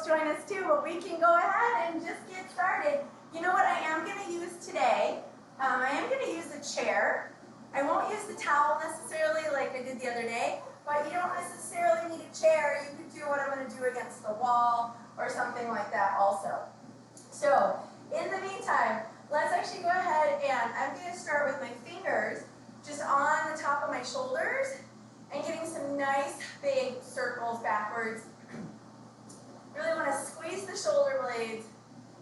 join us too, but we can go ahead and just get started. You know what I am going to use today? I am going to use a chair. I won't use the towel necessarily like I did the other day, but you don't necessarily need a chair. You could do what I'm going to do against the wall or something like that also. So, in the meantime, let's actually go ahead and I'm going to start with my fingers just on the top of my shoulders and getting some nice big circles backwards. Really want to squeeze the shoulder blades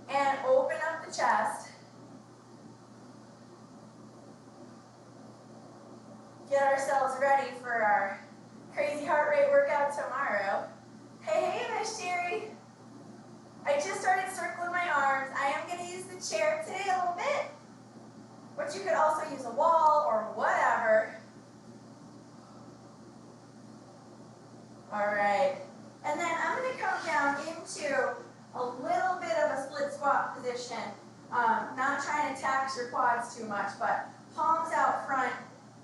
and open up the chest. Get ourselves ready for our crazy heart rate workout tomorrow. Hey, Miss Sherry. I just started circling my arms. I am going to use the chair today a little bit, but you could also use a wall or whatever. All right. And then I'm going to come down into a little bit of a split squat position. Not trying to tax your quads too much, but palms out front.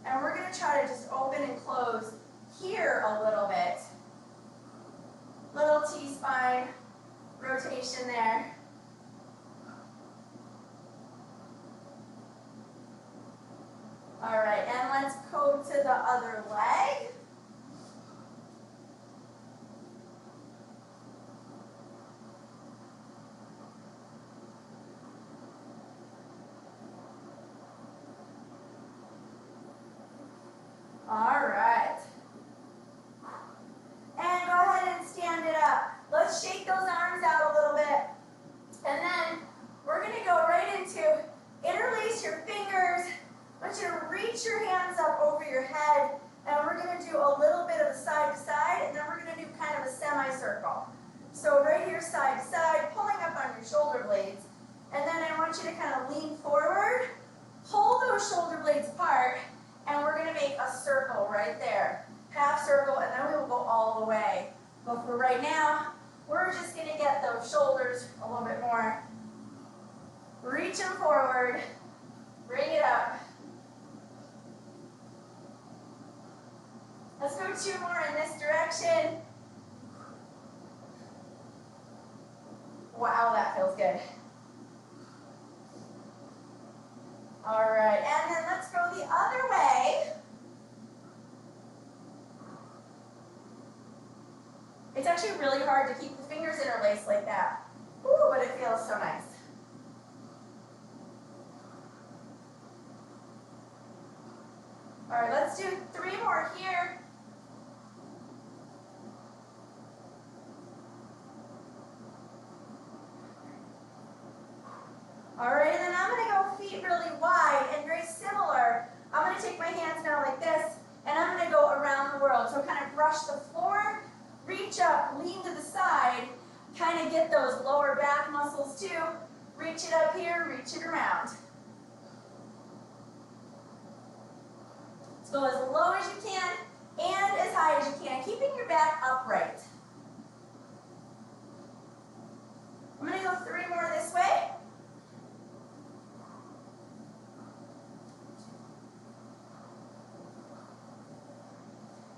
And we're going to try to just open and close here a little bit. Little T-spine rotation there. All right, and let's go to the other leg. All right. And go ahead and stand it up. Let's shake those arms out a little bit. And then we're going to go right into interlace your fingers. I want you to reach your hands up over your head. And we're going to do a little bit of a side to side. And then we're going to do kind of a semicircle. So right here, side to side, pulling up on your shoulder blades. And then I want you to kind of lean forward. Pull those shoulder blades apart. And we're going to make a circle right there. Half circle, and then we will go all the way. But for right now, we're just going to get those shoulders a little bit more. Reach them forward. Bring it up. Let's go 2 more in this direction. Wow, that feels good. All right, and then let's go the other way. It's actually really hard to keep the fingers interlaced like that. Ooh, but it feels so nice. All right, let's do 3 more here. All right, and then I'm going to go feet really wide and very similar. I'm going to take my hands now like this, and I'm going to go around the world. So kind of brush the floor, reach up, lean to the side, kind of get those lower back muscles too. Reach it up here, reach it around. Let's go as low as you can and as high as you can, keeping your back upright. I'm going to go 3 more this way.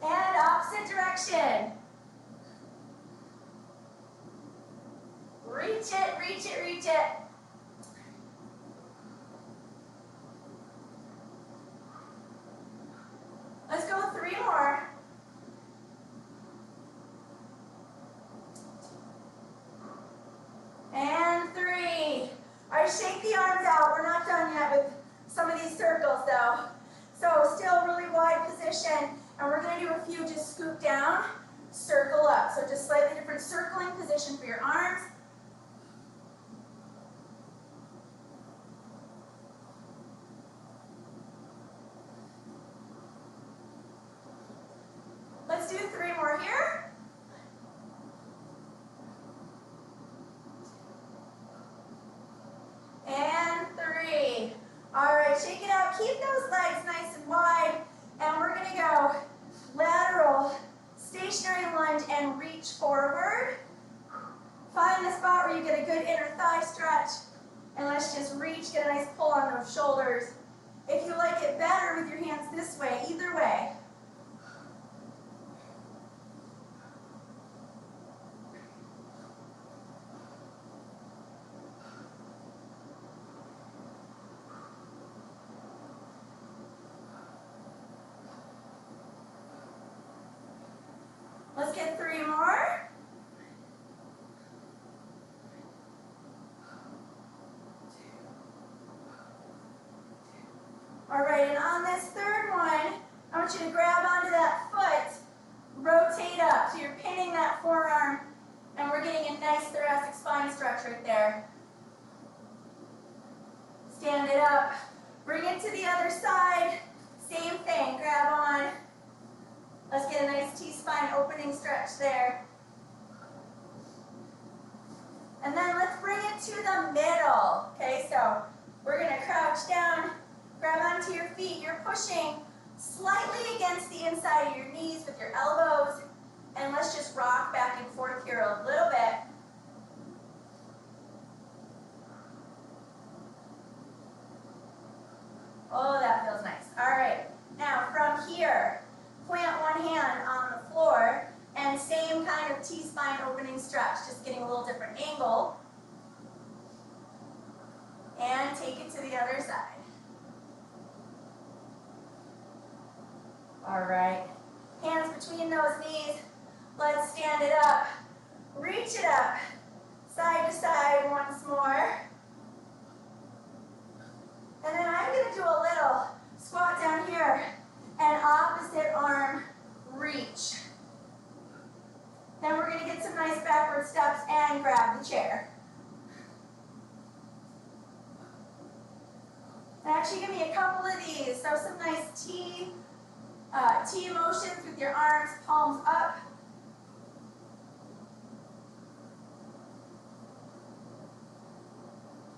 And opposite direction. Reach it, reach it, reach it. Let's go 3 more. And 3. All right, shake the arms out. We're not done yet with some of these circles though. So still really wide position. And we're going to do a few just scoop down, circle up. So just slightly different circling position for your arms. Let's do 3 more here. And 3. All right, shake it out. Keep those legs nice and wide. And we're going to go lateral, stationary lunge, and reach forward. Find the spot where you get a good inner thigh stretch. And let's just reach, get a nice pull on those shoulders. If you like it better with your hands this way, either way. get 3 more. All right, and on this third one, I want you to grab onto that foot, rotate up. So you're pinning that forearm, and we're getting a nice thoracic spine stretch right there. Stand it up. Bring it to the other side. Same thing, grab on. Let's get a nice T-spine opening stretch there. And then let's bring it to the middle. Okay, so we're gonna crouch down, grab onto your feet. You're pushing slightly against the inside of your knees with your elbows. And let's just rock back and forth here a little bit. Oh, that feels nice. All right, now from here, plant one hand on the floor and same kind of T-spine opening stretch, just getting a little different angle. And take it to the other side. All right, hands between those knees. Let's stand it up, reach it up, side to side once more. And then I'm going to do a little squat down here and opposite arm reach. Then we're going to get some nice backward steps and grab the chair. And actually give me a couple of these. So some nice T motions with your arms, palms up.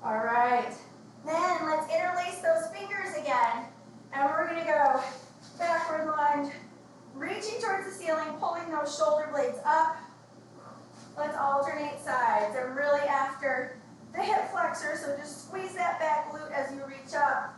All right. Then let's interlace those fingers again. And we're going to go backward lunge, reaching towards the ceiling, pulling those shoulder blades up. Let's alternate sides. I'm really after the hip flexor, so just squeeze that back glute as you reach up.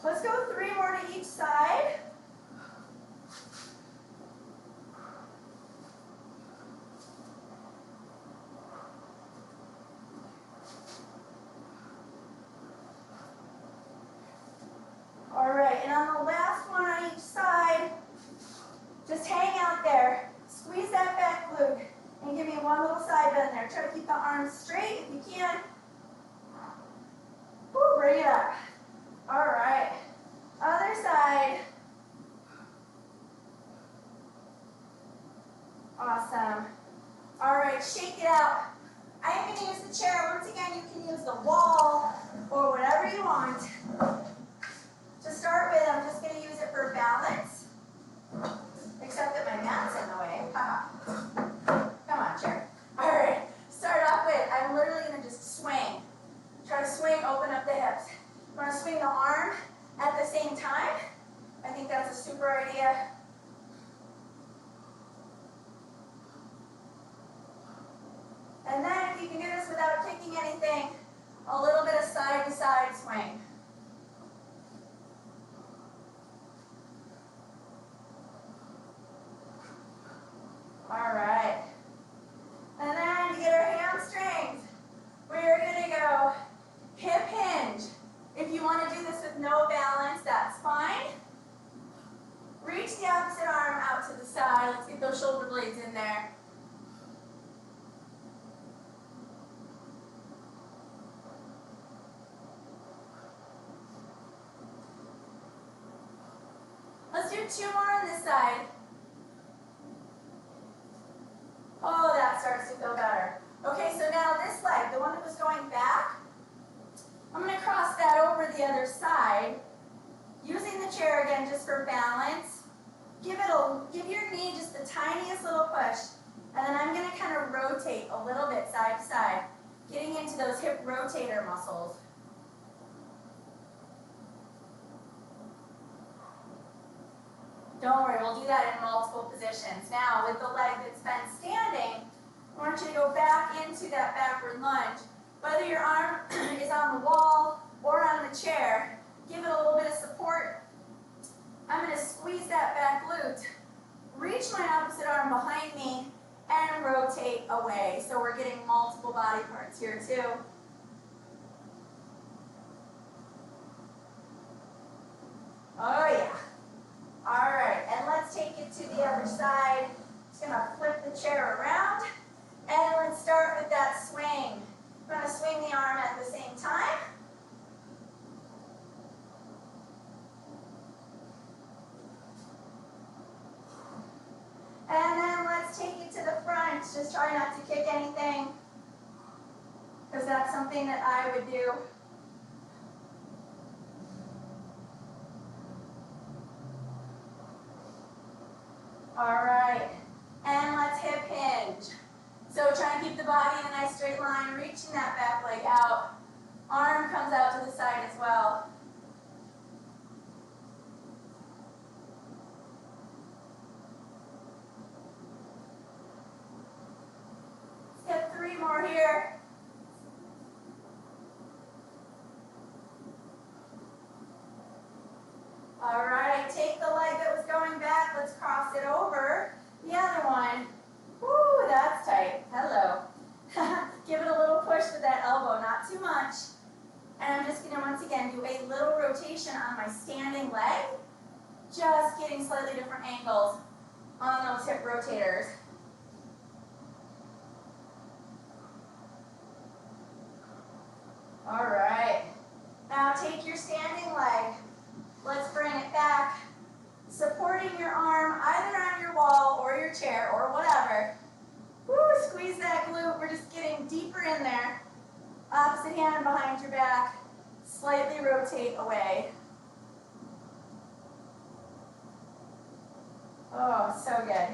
Let's go 3 more to each side. All right, and on the last one on each side, just hang out there. Squeeze that back glute and give me one little side bend there. Try to keep the arms straight if you can. Woo, bring it up. All right, other side. Awesome. All right, shake it out. I am going to use the chair. Once again, you can use the wall or whatever you want. To start with, I'm just going to use it for balance, except that my mat's in the way. Come on, chair. All right, start off with, I'm literally going to just swing. Try to swing, open up the hips. You want to swing the arm at the same time? I think that's a super idea. And then if you can do this without kicking anything, a little bit of side-to-side swing. All right. And then to get our hamstrings, we're going to go hip hinge. If you want to do this with no balance, that's fine. Reach the opposite arm out to the side. Let's get those shoulder blades in there. Let's do 2 more on this side. Oh, that starts to feel better. Okay, so now this leg, the one that was going back, I'm going to cross that over the other side, using the chair again just for balance. Give your knee just the tiniest little push, and then I'm going to kind of rotate a little bit side to side, getting into those hip rotator muscles. Don't worry, we'll do that in multiple positions. Now, with the leg that's been standing, I want you to go back into that backward lunge. Whether your arm is on the wall or on the chair, give it a little bit of support. I'm going to squeeze that back glute, reach my opposite arm behind me, and rotate away. So we're getting multiple body parts here too. Oh yeah. All right, and let's take it to the other side. Just gonna flip the chair around, and let's start with that swing. I'm gonna swing the arm at the same time. And then let's take it to the front. Just try not to kick anything, because that's something that I would do. All right, and let's hip hinge. So try and keep the body in a nice straight line, reaching that back leg out. Arm comes out to the side as well. Let's get 3 more here. All right, take the leg that was going back, let's cross it over. The other one. Woo, that's tight. Hello. Give it a little push with that elbow, not too much. And I'm just going to once again do a little rotation on my standing leg, just getting slightly different angles on those hip rotators. All right. Now take your standing leg. Let's bring it back, supporting your arm either on your wall or your chair or whatever. Woo, squeeze that glute. We're just getting deeper in there. Opposite hand behind your back. Slightly rotate away. Oh, so good.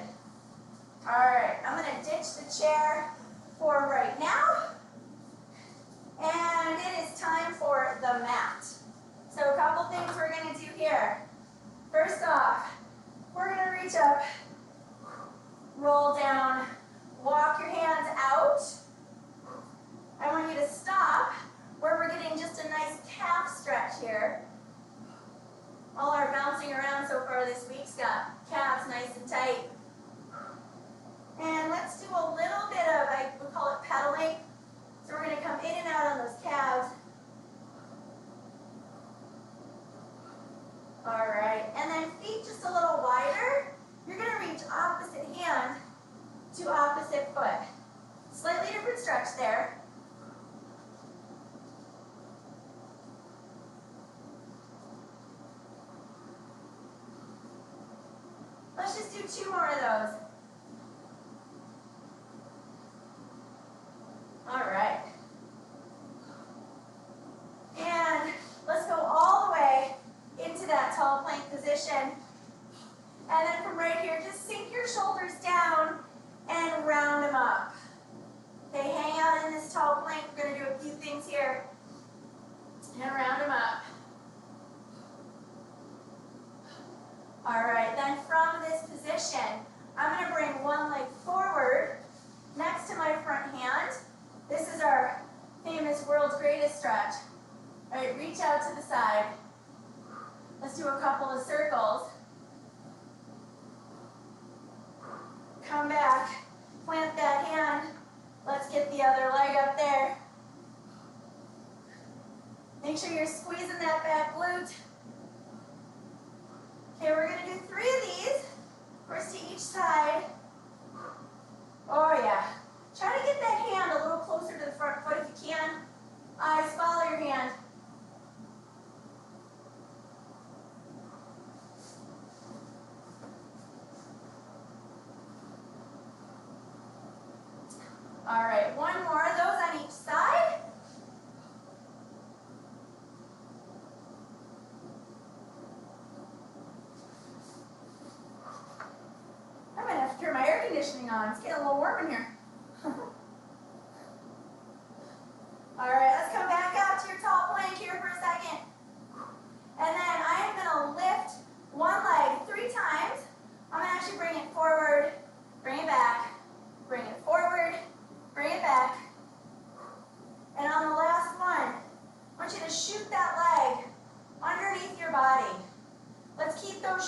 All right, I'm going to ditch the chair for right now. And it is time for the mat. So a couple things we're going to do here. First off, we're going to reach up, roll down, walk your hands out. I want you to stop where we're getting just a nice calf stretch here. All our bouncing around so far this week's got calves nice and tight. And let's do a little bit of, I would call it pedaling. So we're going to come in and out on those calves. All right, and then feet just a little wider. You're going to reach opposite hand to opposite foot. Slightly different stretch there. Let's just do 2 more of those. All right. And let's go all the way into that tall plank position. And then from right here, just sink your shoulders down and round them up. Okay, hang out in this tall plank. We're going to do a few things here. And round them up. All right, then from this position, I'm going to bring one leg forward next to my front hand. This is our famous world's greatest stretch. All right, reach out to the side. Let's do a couple of circles. Come back, plant that hand. Let's get the other leg up there. Make sure you're squeezing that back glute. Okay, we're going to do 3 of these. First to each side. Oh yeah. Try to get that hand a little closer to the front foot if you can. Eyes follow your hand. All right, 1 more of those on each side. I'm going to have to turn my air conditioning on. It's getting a little warm in here. All right, let's come back out to your tall plank here for a second. And then I am going to lift one leg 3 times. I'm going to actually bring it forward, bring it back, bring it forward, bring it back. And on the last one, I want you to shoot that leg underneath your body. Let's keep those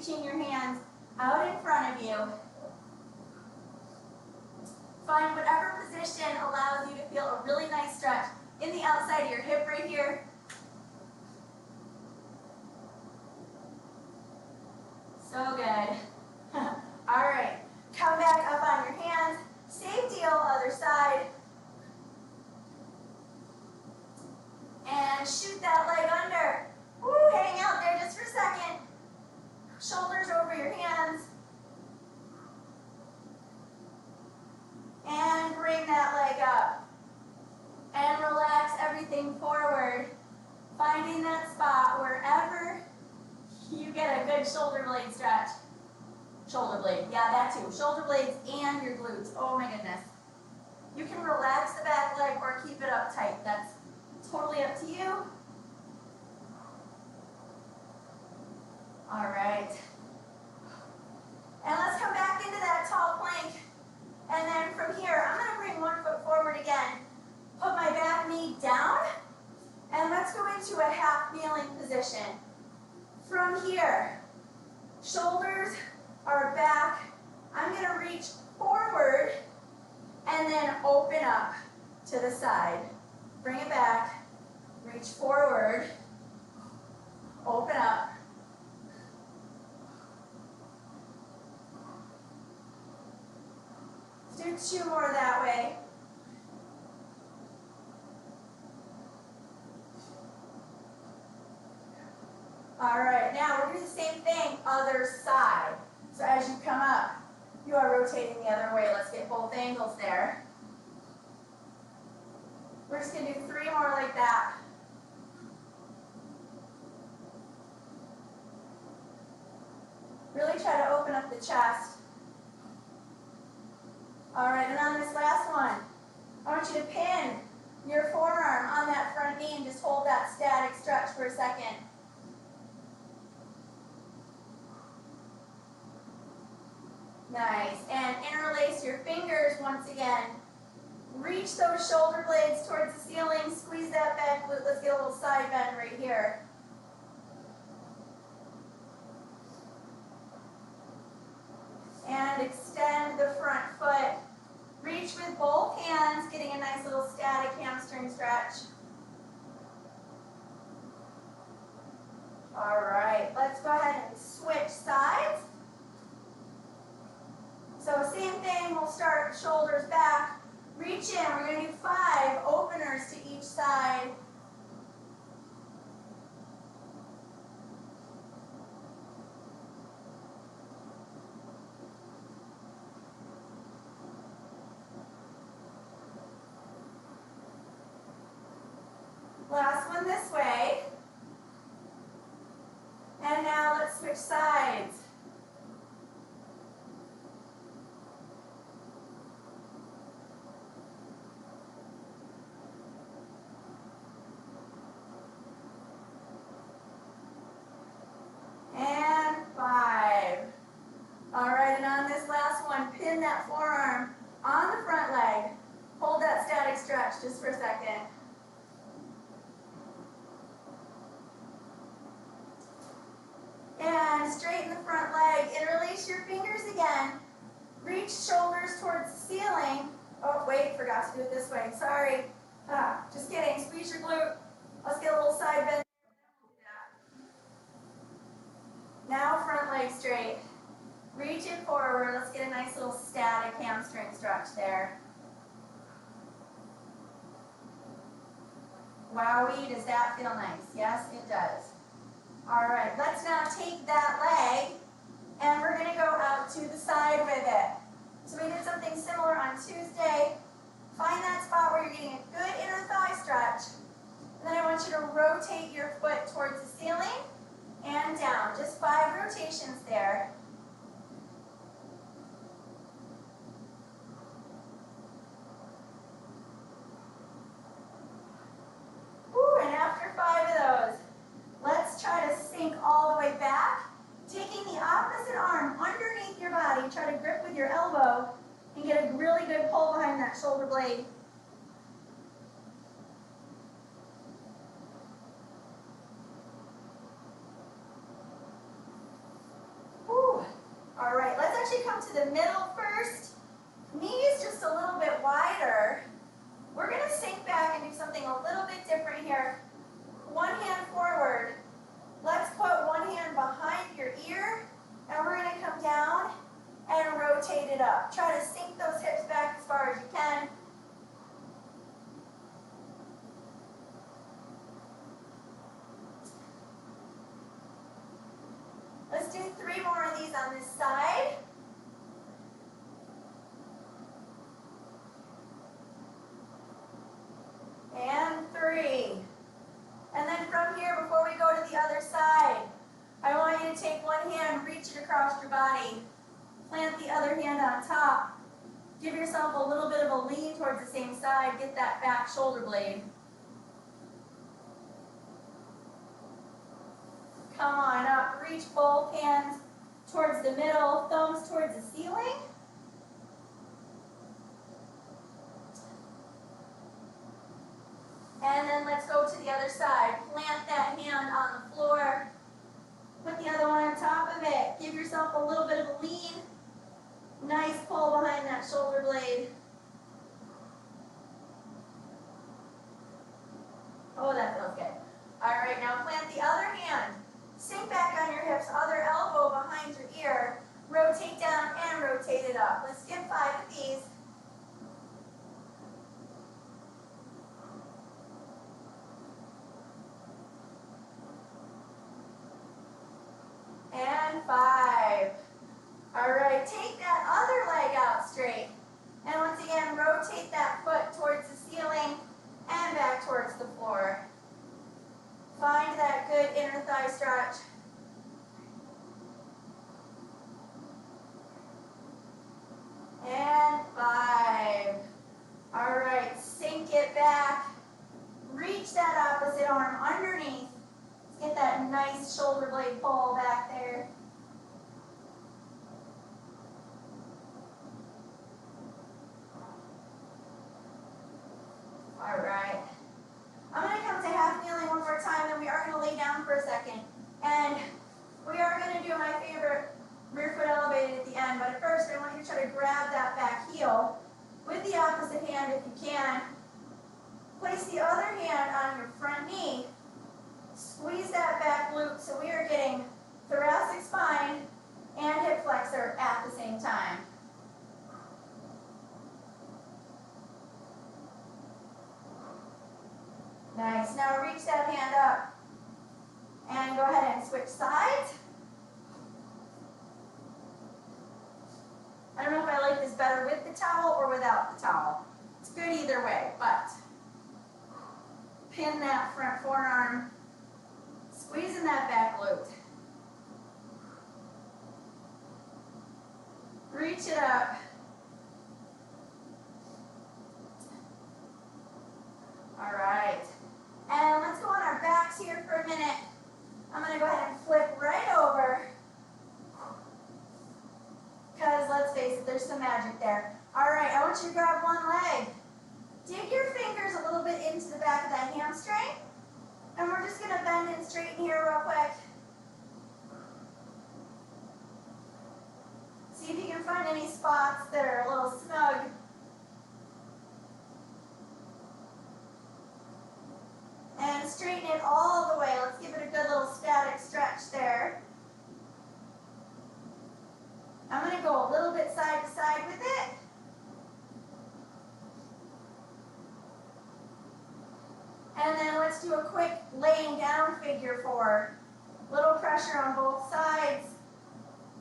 reaching your hands out in front of you. Find whatever position allows you to feel a really nice stretch in the outside of your hip right here. So good. All right, come back up on your hands. Same deal, other side. And shoot that leg under. Woo, hang out there just for a second. Shoulders over your hands. And bring that leg up. And relax everything forward. Finding that spot wherever you get a good shoulder blade stretch. Shoulder blade, yeah, that too. Shoulder blades and your glutes. Oh my goodness. You can relax the back leg or keep it up tight. That's totally up to you. All right. And let's come back into that tall plank. And then from here, I'm going to bring one foot forward again. Put my back knee down. And let's go into a half kneeling position. From here, shoulders are back. I'm going to reach forward and then open up to the side. Bring it back, reach forward, open up. Let's do 2 more that way. All right, now we're going to do the same thing, other side. So as you come up, you are rotating the other way. Let's get both angles there. We're just going to do 3 more like that. Really try to open up the chest. All right, and on this last one, I want you to pin your forearm on that front knee and just hold that static stretch for a second. Nice, and interlace your fingers once again. Reach those shoulder blades towards the ceiling, squeeze that back glute. Let's get a little side bend right here. And extend the front foot. Reach with both hands, getting a nice little static hamstring stretch. All right, let's go ahead and switch sides. So same thing, we'll start shoulders back. Reach in, we're going to do 5 openers to each side. Last one this way. And now let's switch sides. And 5. All right, and on this last one, pin that forearm on the front leg. Hold that static stretch just for a second. And straighten the front leg. Interlace your fingers again. Reach shoulders towards the ceiling. Oh, wait, forgot to do it this way. Sorry. Just kidding. Squeeze your glute. Let's get a little side bend. Now front leg straight. Reach it forward. Let's get a nice little static hamstring stretch there. Wowie, does that feel nice? Yes, it does. All right, let's now take that leg and we're going to go out to the side with it. So we did something similar on Tuesday. Find that spot where you're getting a good inner thigh stretch. And then I want you to rotate your foot towards the ceiling and down. Just 5 rotations there. Woo, and after 5 of those, let's try to sink all the way back. Taking the opposite arm underneath your body, try to grip with your elbow and get a really good pull behind that shoulder blade. come to the middle first. Knees just a little bit wider. We're going to sink back and do something a little bit different here. One hand forward. Let's put one hand behind your ear, and we're going to come down and rotate it up. Try to sink those hips back as far as you can. Let's do 3 more of these on this side. And 3. And then from here, before we go to the other side, I want you to take one hand, reach it across your body. Plant the other hand on top. Give yourself a little bit of a lean towards the same side. Get that back shoulder blade. Come on up. Reach both hands towards the middle, thumbs towards the ceiling. And then let's go to the other side. Plant that hand on the floor. Put the other one on top of it. Give yourself a little bit of a lean. Nice pull behind that shoulder blade. Oh, that feels good. All right, now plant the other hand. Sink back on your hips, other elbow behind your ear. Rotate down and rotate it up. Let's get 5 of these. And 5. All right, take that other leg out straight. And once again, rotate that foot towards the ceiling and back towards the floor. Find that good inner thigh stretch. And 5. All right, sink it back. Reach that opposite arm underneath. Let's get that nice shoulder blade pull back there. All right. I'm going to come to half kneeling one more time, then we are going to lay down for a second. And we are going to do my favorite rear foot elevated at the end. But at first, I want you to try to grab that back heel with the opposite hand if you can. Place the other hand on your front knee. Squeeze that back glute so we are getting thoracic spine and hip flexor at the same time. Nice. Now reach that hand up and go ahead and switch sides. I don't know if I like this better with the towel or without the towel. It's good either way, but pin that front forearm, squeezing that back glute. Reach it up. All right. And let's go on our backs here for a minute. I'm going to go ahead and flip right over. Because let's face it, there's some magic there. All right, I want you to grab one leg. Dig your fingers a little bit into the back of that hamstring. And we're just going to bend and straighten here real quick. See if you can find any spots that are a little snug. And straighten it all the way. Let's give it a good little static stretch there. I'm going to go a little bit side to side with it. And then let's do a quick laying down figure 4. Little pressure on both sides.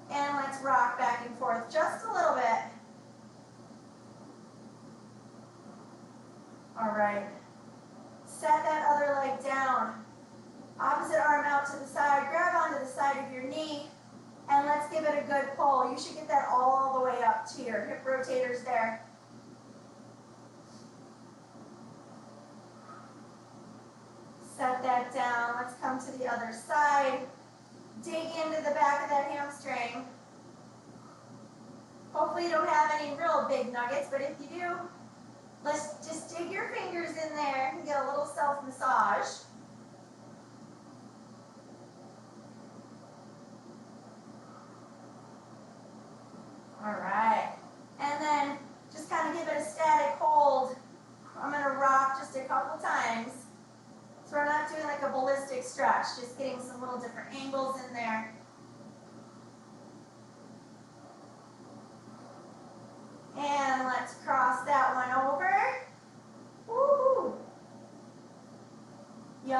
And let's rock back and forth just a little bit. All right. Set that other leg down. Opposite arm out to the side. Grab onto the side of your knee. And let's give it a good pull. You should get that all the way up to your hip rotators there. Set that down. Let's come to the other side. Dig into the back of that hamstring. Hopefully you don't have any real big nuggets, but if you do, let's just dig your fingers in there and get a little self-massage. All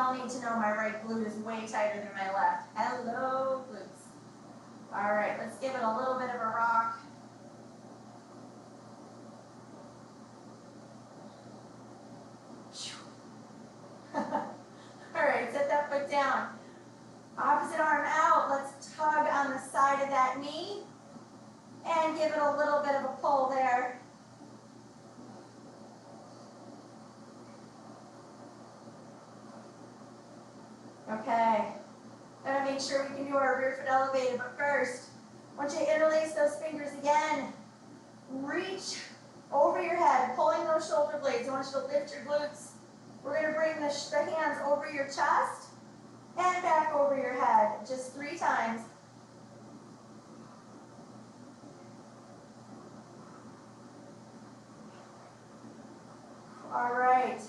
all need to know my right glute is way tighter than my left. Hello, glutes. All right, let's give it a little bit of a rock. All right, set that foot down. Opposite arm out. Let's tug on the side of that knee and give it a little bit of a pull there. Okay. Gotta make sure we can do our rear foot elevated, but first, I want you to interlace those fingers again. Reach over your head, pulling those shoulder blades. I want you to lift your glutes. We're going to bring the hands over your chest and back over your head, just 3 times. All right.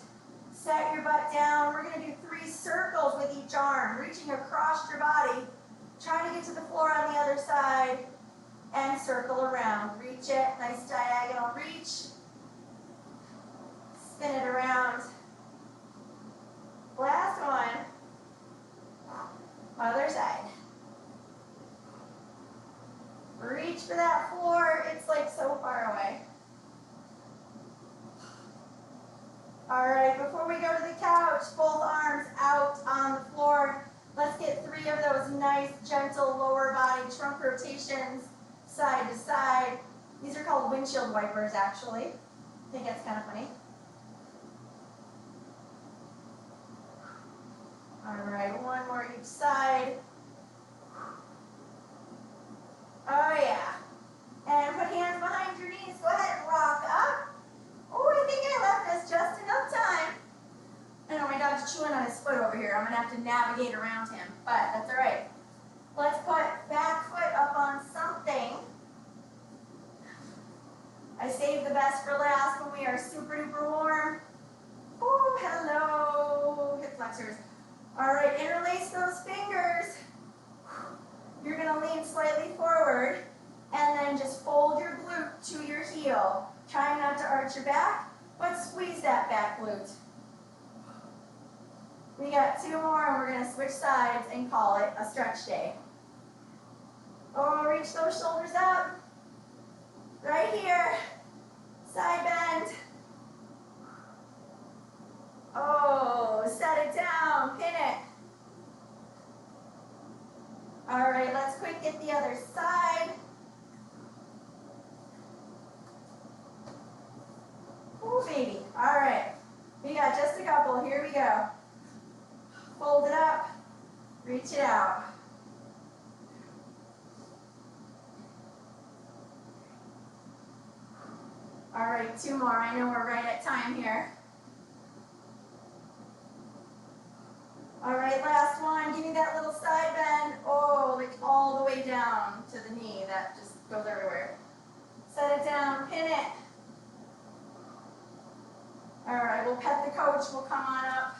Set your butt down. We're going to do 3 circles with each arm, reaching across your body, trying to get to the floor on the other side, and circle around. Reach it. Nice diagonal reach. Spin it around. Last one. Other side. Reach for that floor. It's like so far away. All right, before we go to the couch, both arms out on the floor. Let's get 3 of those nice, gentle lower body trunk rotations, side to side. These are called windshield wipers, actually. I think that's kind of funny. All right, 1 more each side. Oh, yeah. And put hands behind your knees. Go ahead and rock up. Oh, I think I left us just enough time. I know my dog's chewing on his foot over here. I'm going to have to navigate around him, but that's all right. Let's put back foot up on something. I saved the best for last when we are super duper warm. Oh, hello, hip flexors. All right, interlace those fingers. You're going to lean slightly forward and then just fold your glute to your heel. Try not to arch your back, but squeeze that back glute. We got 2 more and we're going to switch sides and call it a stretch day. Oh, reach those shoulders up. Right here. Side bend. Oh, set it down, pin it. All right, let's quick get the other side. Ooh, baby. All right, we got just a couple. Here we go. Fold it up, reach it out. All right, 2 more. I know we're right at time here. All right, last one. Give me that little side bend. Oh, like all the way down to the knee. That just goes everywhere. Set it down, pin it. All right, we'll pet the coach. We'll come on up.